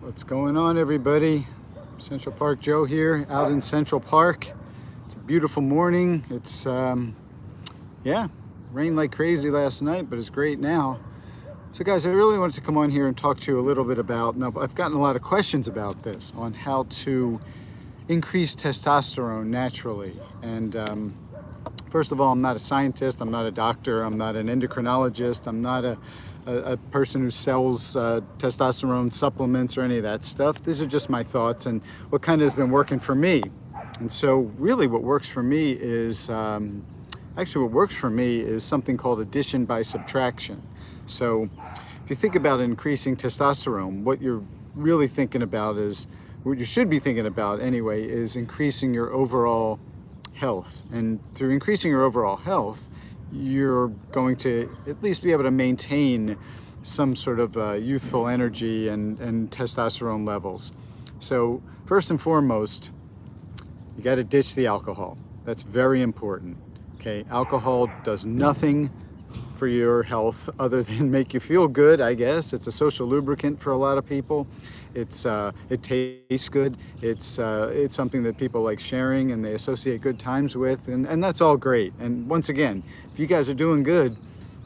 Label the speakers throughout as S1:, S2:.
S1: What's going on, everybody? Central Park Joe here, out in Central Park. It's a beautiful morning. It's rained like crazy last night, but it's great now. So guys, I really wanted to come on here and talk to you a little bit about, now I've gotten a lot of questions about this, on how to increase testosterone naturally. And first of all, I'm not a scientist, I'm not a doctor, I'm not an endocrinologist, I'm not a person who sells testosterone supplements or any of that stuff. These are just my thoughts and what kind of has been working for me. And so really what works for me is, something called addition by subtraction. So if you think about increasing testosterone, what you're really thinking about is, what you should be thinking about anyway, is increasing your overall health. And through increasing your overall health, you're going to at least be able to maintain some sort of youthful energy and testosterone levels. So first and foremost, you got to ditch the alcohol. That's very important. Okay, alcohol does nothing for your health other than make you feel good, I guess. It's a social lubricant for a lot of people. It tastes good. It's something that people like sharing and they associate good times with, and that's all great. And once again, if you guys are doing good,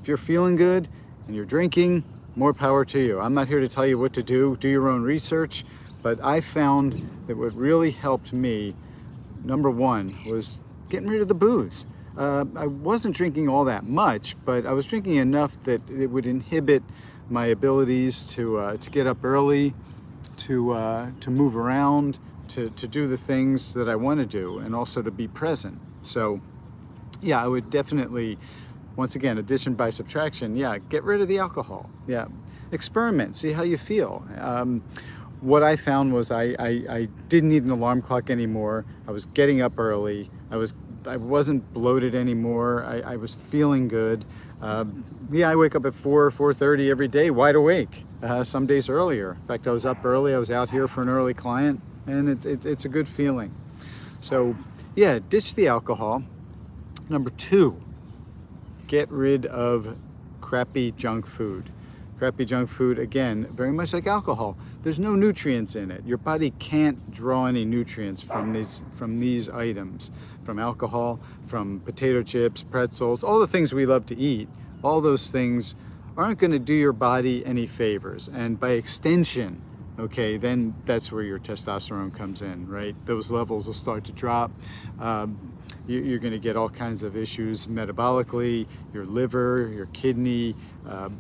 S1: if you're feeling good and you're drinking, more power to you. I'm not here to tell you what to do. Do your own research. But I found that what really helped me, number one, was getting rid of the booze. I wasn't drinking all that much, but I was drinking enough that it would inhibit my abilities to get up early, to move around, to do the things that I want to do, and also to be present. So yeah, I would definitely, once again, addition by subtraction, yeah, get rid of the alcohol. Yeah, experiment, see how you feel. What I found was I didn't need an alarm clock anymore. I was getting up early. I wasn't bloated anymore. I was feeling good. I wake up at 4:30 every day, wide awake. Some days earlier. In fact, I was up early. I was out here for an early client, and it's a good feeling. So yeah, ditch the alcohol. Number two, get rid of crappy junk food. Crappy junk food, again, very much like alcohol. There's no nutrients in it. Your body can't draw any nutrients from these items, from alcohol, from potato chips, pretzels, all the things we love to eat. All those things aren't going to do your body any favors. And by extension, okay, then that's where your testosterone comes in, right? Those levels will start to drop. You're going to get all kinds of issues metabolically, your liver, your kidney,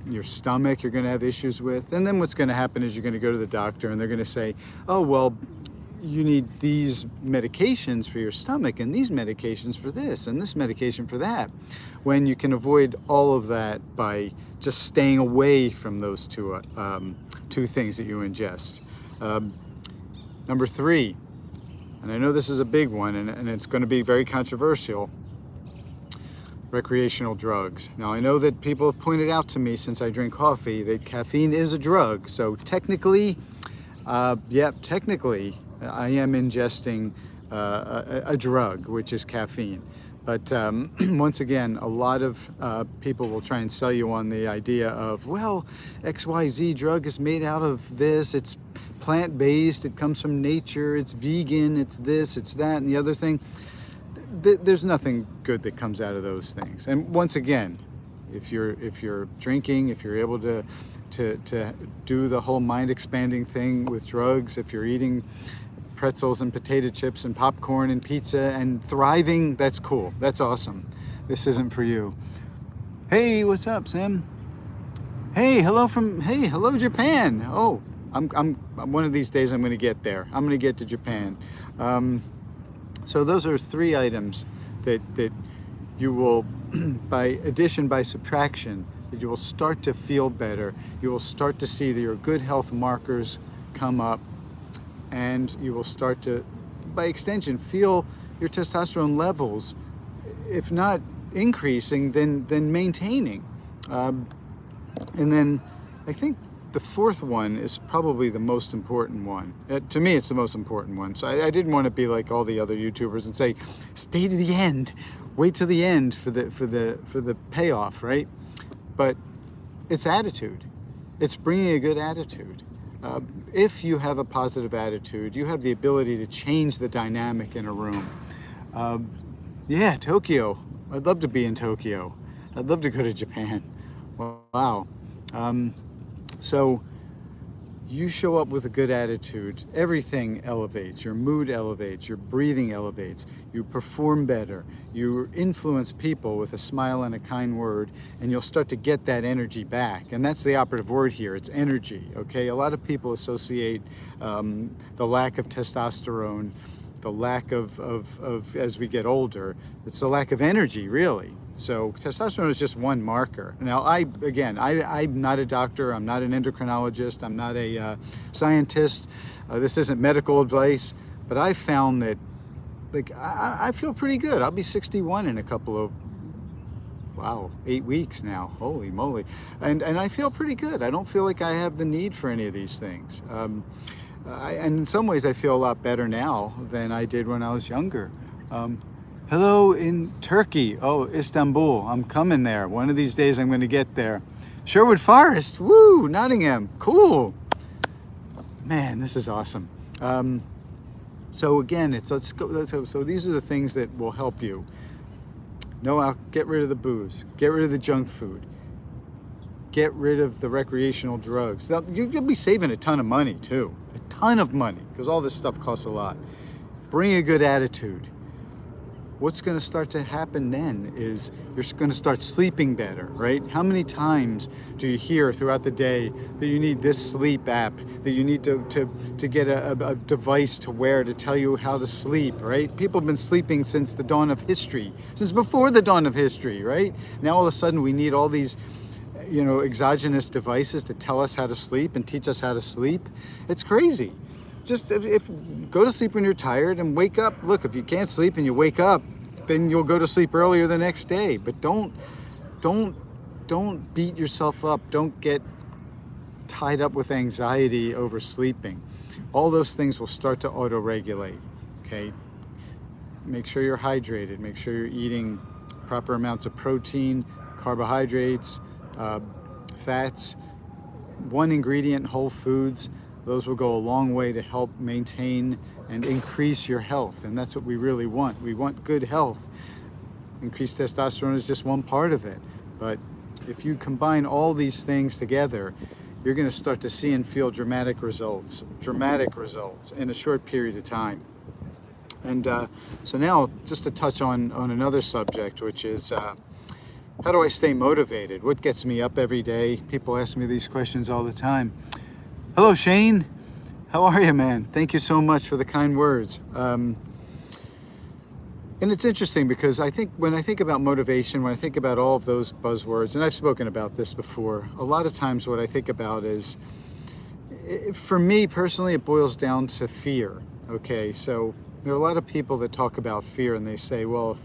S1: your stomach you're going to have issues with. And then what's going to happen is you're going to go to the doctor and they're going to say, oh, well, you need these medications for your stomach and these medications for this and this medication for that. When you can avoid all of that by just staying away from those two things that you ingest. Number three, and I know this is a big one, and it's going to be very controversial, recreational drugs. Now, I know that people have pointed out to me since I drink coffee that caffeine is a drug. So technically, I am ingesting a drug, which is caffeine. But once again, a lot of people will try and sell you on the idea of, well, XYZ drug is made out of this, it's plant-based, it comes from nature, it's vegan, it's this, it's that, and the other thing. There's nothing good that comes out of those things. And once again, if you're drinking, if you're able to do the whole mind-expanding thing with drugs, if you're eating pretzels and potato chips and popcorn and pizza and thriving, that's cool. That's awesome. This isn't for you. Hey, what's up, Sam? Hey, hello Japan. Oh, I'm one of these days I'm going to get there. I'm going to get to Japan. So those are three items that you will, by addition, by subtraction, that you will start to feel better. You will start to see that your good health markers come up, and you will start to, by extension, feel your testosterone levels, if not increasing, then maintaining. And then I think the fourth one is probably the most important one. To me, it's the most important one. So I didn't want to be like all the other YouTubers and say, stay to the end, wait to the end for the payoff, right? But it's attitude. It's bringing a good attitude. If you have a positive attitude, you have the ability to change the dynamic in a room. Yeah, Tokyo. I'd love to be in Tokyo. I'd love to go to Japan. Wow. So you show up with a good attitude, everything elevates. Your mood elevates, your breathing elevates, you perform better, you influence people with a smile and a kind word, and you'll start to get that energy back. And that's the operative word here, it's energy, okay? A lot of people associate the lack of testosterone, the lack of, as we get older, it's the lack of energy, really. So testosterone is just one marker. Now, I'm not a doctor, I'm not an endocrinologist, I'm not a scientist. This isn't medical advice, but I found that, like, I feel pretty good. I'll be 61 in a couple of, 8 weeks now. Holy moly. And I feel pretty good. I don't feel like I have the need for any of these things. And in some ways, I feel a lot better now than I did when I was younger. Hello in Turkey. Oh, Istanbul. I'm coming there. One of these days I'm going to get there. Sherwood Forest. Woo! Nottingham. Cool. Man, this is awesome. So again, so these are the things that will help you. Get rid of the booze. Get rid of the junk food. Get rid of the recreational drugs. You'll be saving a ton of money too. A ton of money, because all this stuff costs a lot. Bring a good attitude. What's going to start to happen then is you're going to start sleeping better, right? How many times do you hear throughout the day that you need this sleep app, that you need to get a device to wear to tell you how to sleep, right? People have been sleeping since the dawn of history, since before the dawn of history, right? Now all of a sudden we need all these exogenous devices to tell us how to sleep and teach us how to sleep. It's crazy. Just if go to sleep when you're tired and wake up. Look, if you can't sleep and you wake up, then you'll go to sleep earlier the next day. But don't beat yourself up. Don't get tied up with anxiety over sleeping. All those things will start to auto-regulate. Okay. Make sure you're hydrated. Make sure you're eating proper amounts of protein, carbohydrates, fats, one ingredient whole foods. Those will go a long way to help maintain and increase your health. And that's what we really want. We want good health. Increased testosterone is just one part of it. But if you combine all these things together, you're going to start to see and feel dramatic results in a short period of time. And so now, just to touch on another subject, which is how do I stay motivated? What gets me up every day? People ask me these questions all the time. Hello, Shane. How are you, man? Thank you so much for the kind words. And it's interesting because when I think about motivation, when I think about all of those buzzwords, and I've spoken about this before, a lot of times what I think about is, for me personally, it boils down to fear. Okay, so there are a lot of people that talk about fear and they say, well,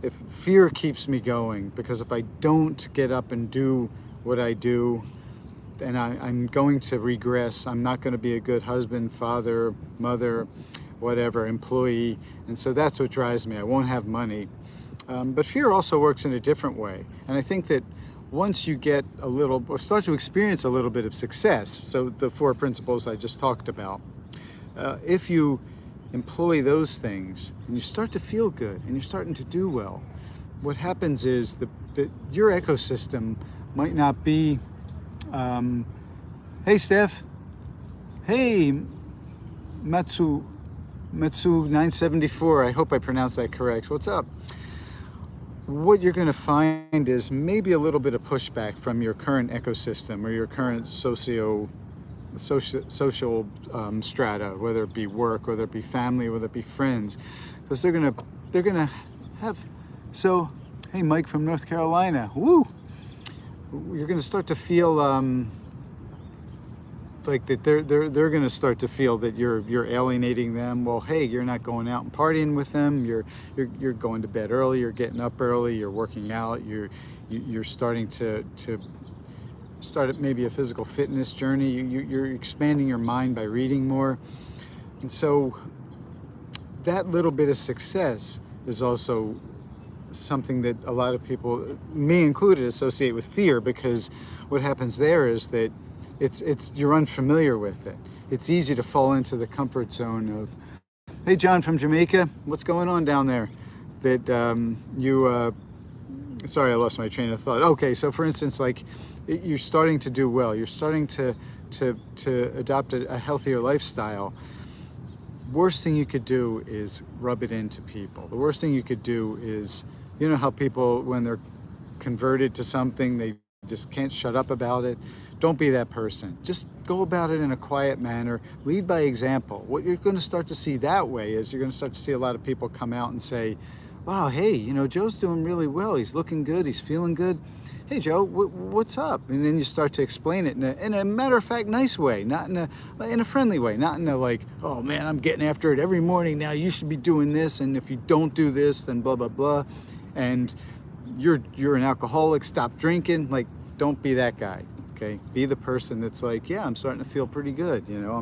S1: if fear keeps me going, because if I don't get up and do what I do, and I'm going to regress. I'm not going to be a good husband, father, mother, whatever, employee. And so that's what drives me. I won't have money. But fear also works in a different way. And I think that once you get or start to experience a little bit of success, so the 4 principles I just talked about, if you employ those things and you start to feel good and you're starting to do well, what happens is that your ecosystem might not be hey Steph, hey Matsu 974, I hope I pronounced that correct. What's up? What you're going to find is maybe a little bit of pushback from your current ecosystem or your current social strata, whether it be work, whether it be family, whether it be friends, because they're gonna have. So, hey, Mike from North Carolina, woo! You're gonna start to feel like that they're gonna start to feel that you're alienating them. Well, hey, you're not going out and partying with them. You're going to bed early. You're getting up early. You're working out. You're starting to start maybe a physical fitness journey. You're expanding your mind by reading more. And so that little bit of success is also something that a lot of people, me included, associate with fear, because what happens there is that you're unfamiliar with it. It's easy to fall into the comfort zone of, hey, John from Jamaica, what's going on down there? That sorry, I lost my train of thought. Okay, so for instance, like you're starting to do well. You're starting to adopt a healthier lifestyle. Worst thing you could do is rub it into people. The worst thing you could do is, you know how people, when they're converted to something, they just can't shut up about it. Don't be that person. Just go about it in a quiet manner. Lead by example. What you're going to start to see that way is you're going to start to see a lot of people come out and say, wow, hey, you know, Joe's doing really well. He's looking good. He's feeling good. Hey, Joe, what's up? And then you start to explain it in a matter-of-fact nice way, not in a friendly way, not in a like, oh man, I'm getting after it every morning now. You should be doing this, and if you don't do this, then blah, blah, blah. And you're an alcoholic, stop drinking. Like, don't be that guy, okay? Be the person that's like, yeah, I'm starting to feel pretty good. You know,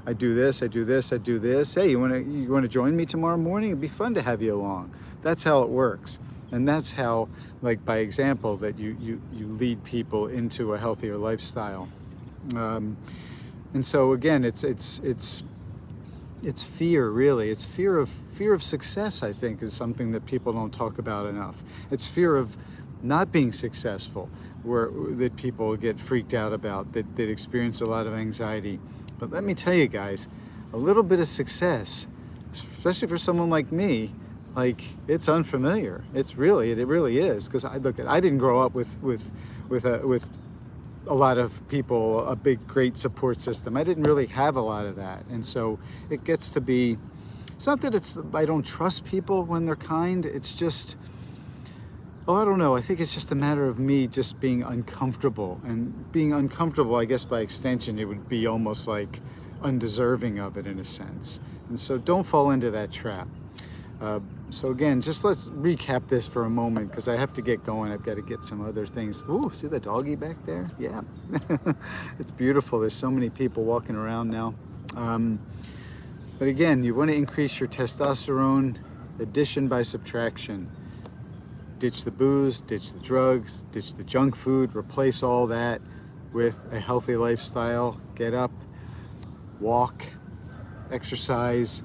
S1: I do this, I do this, I do this. Hey, you wanna join me tomorrow morning? It'd be fun to have you along. That's how it works. And that's how, like by example, that you lead people into a healthier lifestyle. And so again, it's fear, really. It's fear of success, I think, is something that people don't talk about enough. It's fear of not being successful, that people get freaked out about, that experience a lot of anxiety. But let me tell you guys, a little bit of success, especially for someone like me, like it's unfamiliar. It really is. Because I didn't grow up with a lot of people, a big, great support system. I didn't really have a lot of that. And so it gets to be, it's not that I don't trust people when they're kind. It's just, I don't know. I think it's just a matter of me just being uncomfortable. And being uncomfortable, I guess by extension, it would be almost like undeserving of it in a sense. And so don't fall into that trap. So again, just let's recap this for a moment because I have to get going. I've got to get some other things. Ooh, see the doggy back there? Yeah, it's beautiful. There's so many people walking around now. But again, you want to increase your testosterone, addition by subtraction. Ditch the booze, ditch the drugs, ditch the junk food, replace all that with a healthy lifestyle. Get up, walk, exercise,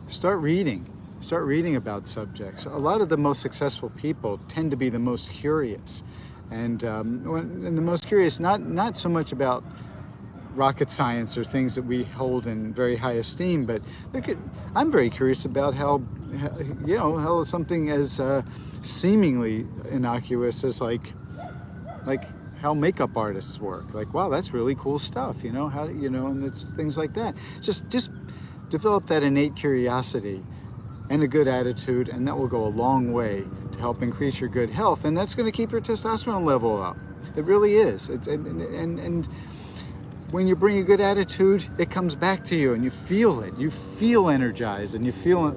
S1: start reading. Start reading about subjects. A lot of the most successful people tend to be the most curious. And the most curious, not so much about rocket science or things that we hold in very high esteem, but I'm very curious about how something as seemingly innocuous as like how makeup artists work. Like, wow, that's really cool stuff, and it's things like that. Just develop that innate curiosity and a good attitude, and that will go a long way to help increase your good health, and that's going to keep your testosterone level up. It really is. And when you bring a good attitude, it comes back to you, and you feel it. You feel energized, and you feel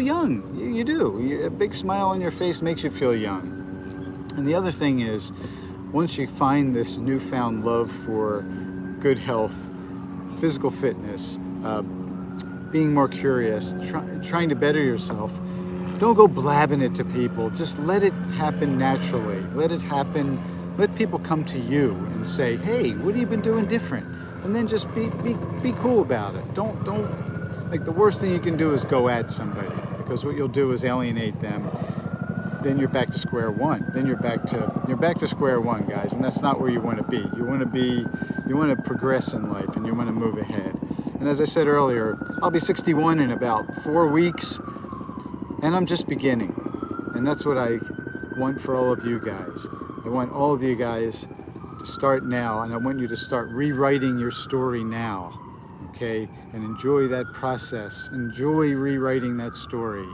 S1: young. You do. A big smile on your face makes you feel young. And the other thing is, once you find this newfound love for good health, physical fitness, being more curious, trying to better yourself, don't go blabbing it to people. Just let it happen naturally. Let it happen. Let people come to you and say, hey, what have you been doing different? And then just be cool about it. Don't like, the worst thing you can do is go at somebody, because what you'll do is alienate them. Then you're back to square one. Then you're back to square one, guys, and that's not where you want to be. You want to progress in life, and you want to move ahead. And as I said earlier, I'll be 61 in about 4 weeks, and I'm just beginning. And that's what I want for all of you guys. I want all of you guys to start now, and I want you to start rewriting your story now, okay? And enjoy that process. Enjoy rewriting that story.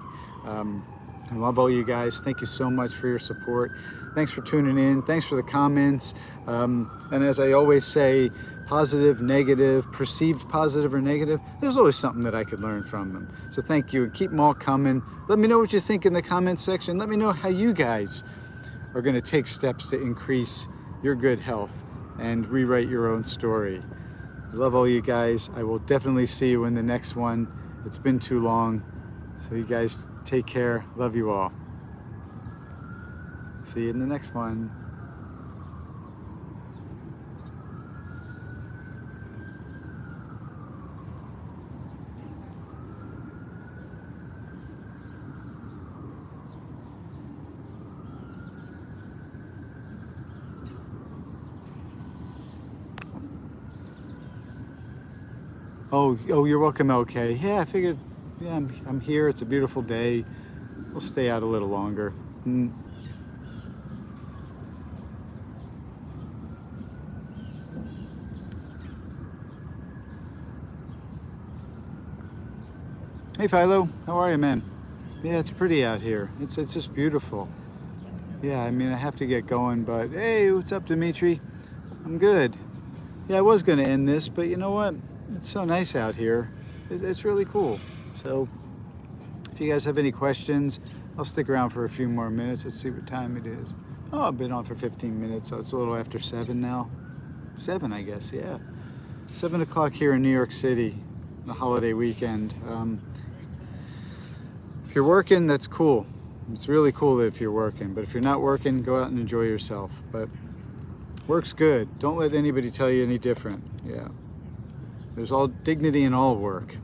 S1: I love all you guys. Thank you so much for your support. Thanks for tuning in. Thanks for the comments. And as I always say, positive, negative, perceived positive or negative, there's always something that I could learn from them. So thank you, and keep them all coming. Let me know what you think in the comments section. Let me know how you guys are going to take steps to increase your good health and rewrite your own story. I love all you guys. I will definitely see you in the next one. It's been too long. So you guys take care. Love you all. See you in the next one. Oh, you're welcome. Okay. Yeah, I figured. Yeah, I'm here. It's a beautiful day. We'll stay out a little longer. Mm. Hey, Philo. How are you, man? Yeah, it's pretty out here. It's just beautiful. Yeah, I mean, I have to get going, but hey, what's up, Dimitri? I'm good. Yeah, I was going to end this, but you know what? It's so nice out here. It's really cool. So, if you guys have any questions, I'll stick around for a few more minutes. Let's see what time it is. Oh, I've been on for 15 minutes, so it's a little after 7 now. 7, I guess, yeah. 7 o'clock here in New York City, the holiday weekend. If you're working, that's cool. It's really cool if you're working, but if you're not working, go out and enjoy yourself. But work's good. Don't let anybody tell you any different. Yeah. There's all dignity in all work.